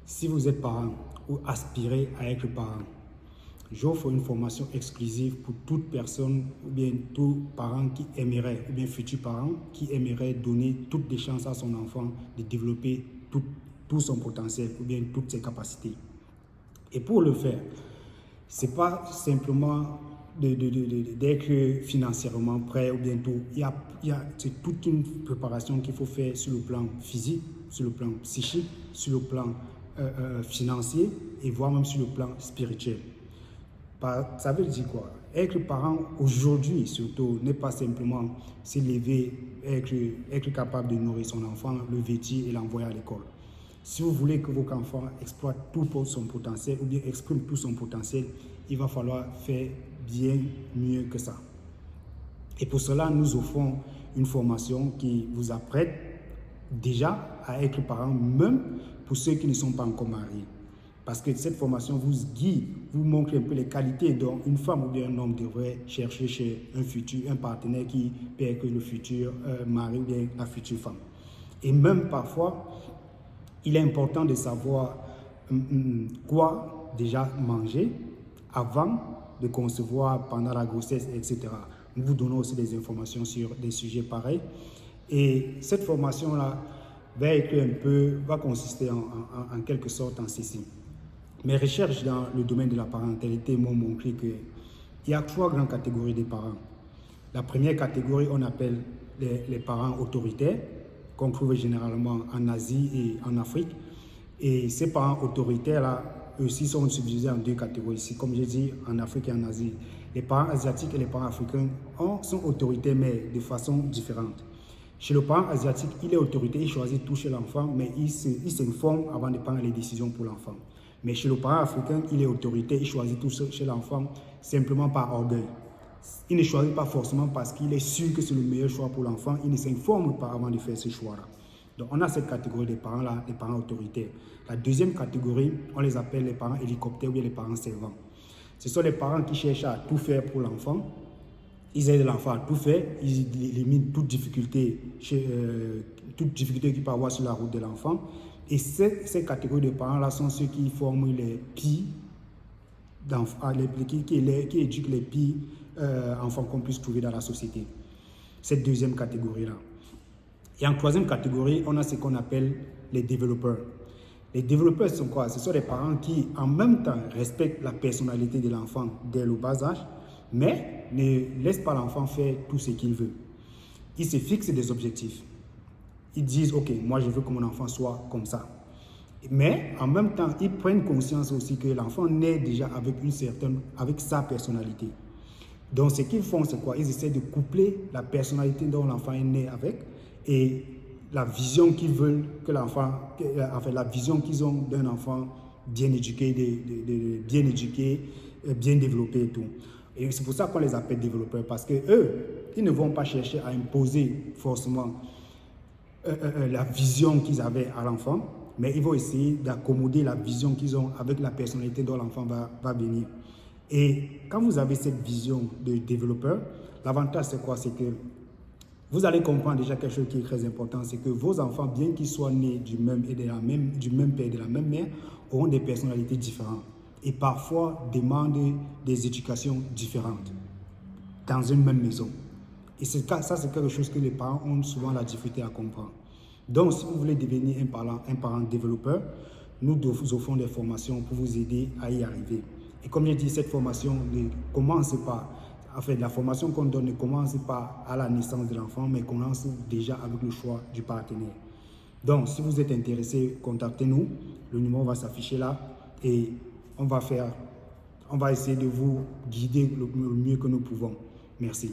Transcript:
Si vous êtes parent ou aspirez à être parent, j'offre une formation exclusive pour toute personne ou bien tout parent qui aimerait, ou bien futur parent qui aimerait donner toutes les chances à son enfant de développer tout son potentiel ou bien toutes ses capacités. Et pour le faire, ce n'est pas simplement d'être financièrement prêt ou bien tout. C'est toute une préparation qu'il faut faire sur le plan physique, sur le plan psychique, sur le plan financier et voire même sur le plan spirituel. Ça veut dire quoi? Être parent aujourd'hui surtout n'est pas simplement s'élever, être capable de nourrir son enfant, le vêtir et l'envoyer à l'école. Si vous voulez que votre enfant exploite tout son potentiel ou bien exprime tout son potentiel, il va falloir faire bien mieux que ça. Et pour cela, nous offrons une formation qui vous apprête déjà à être parent, même pour ceux qui ne sont pas encore mariés. Parce que cette formation vous guide, vous montre un peu les qualités dont une femme ou bien un homme devrait chercher chez un partenaire qui peut être le futur mari ou bien la future femme. Et même parfois, il est important de savoir quoi déjà manger avant de concevoir, pendant la grossesse, etc. Nous vous donnons aussi des informations sur des sujets pareils. Et cette formation-là va consister en quelque sorte en ceci. Mes recherches dans le domaine de la parentalité m'ont montré qu'il y a 3 grandes catégories de parents. La première catégorie, on appelle les parents autoritaires, qu'on trouve généralement en Asie et en Afrique. Et ces parents autoritaires-là, aussi sont subdivisés en 2 catégories ici, comme j'ai dit, en Afrique et en Asie. Les parents asiatiques et les parents africains sont autoritaires, mais de façon différente. Chez le parent asiatique, il est autoritaire, il choisit tout chez l'enfant, mais il s'informe avant de prendre les décisions pour l'enfant. Mais chez le parent africain, il est autoritaire, il choisit tout chez l'enfant simplement par orgueil. Il ne choisit pas forcément parce qu'il est sûr que c'est le meilleur choix pour l'enfant, il ne s'informe pas avant de faire ce choix-là. Donc on a cette catégorie des parents-là, les parents autoritaires. La deuxième catégorie, on les appelle les parents hélicoptères ou bien les parents servants. Ce sont les parents qui cherchent à tout faire pour l'enfant. Ils aident l'enfant à tout faire, ils éliminent toute difficulté qu'il peut avoir sur la route de l'enfant. Et ces catégories de parents-là sont ceux qui forment les pires d'enfants, qui éduquent les pires enfants qu'on puisse trouver dans la société. Cette deuxième catégorie-là. Et en troisième catégorie, on a ce qu'on appelle les développeurs. Les développeurs sont quoi? Ce sont des parents qui, en même temps, respectent la personnalité de l'enfant dès le bas âge, mais ne laissent pas l'enfant faire tout ce qu'il veut. Ils se fixent des objectifs. Ils disent, ok, moi je veux que mon enfant soit comme ça. Mais en même temps, ils prennent conscience aussi que l'enfant naît déjà avec sa personnalité. Donc ce qu'ils font, c'est quoi? Ils essaient de coupler la personnalité dont l'enfant est né avec et la vision qu'ils veulent que l'enfant, la vision qu'ils ont d'un enfant bien éduqué, bien développé et tout. Et c'est pour ça qu'on les appelle développeurs, parce que eux, ils ne vont pas chercher à imposer forcément la vision qu'ils avaient à l'enfant, mais ils vont essayer d'accommoder la vision qu'ils ont avec la personnalité dont l'enfant va venir. Et quand vous avez cette vision de développeur, l'avantage c'est quoi? C'est que vous allez comprendre déjà quelque chose qui est très important, c'est que vos enfants, bien qu'ils soient nés du même père et de la même mère, auront des personnalités différentes et parfois demandent des éducations différentes dans une même maison. Et ça, c'est quelque chose que les parents ont souvent la difficulté à comprendre. Donc, si vous voulez devenir un parent développeur, nous vous offrons des formations pour vous aider à y arriver. Et comme j'ai dit, cette formation ne commence pas, en fait, la formation qu'on donne ne commence pas à la naissance de l'enfant, mais commence déjà avec le choix du partenaire. Donc, si vous êtes intéressé, contactez-nous. Le numéro va s'afficher là et on va essayer de vous guider le mieux que nous pouvons. Merci.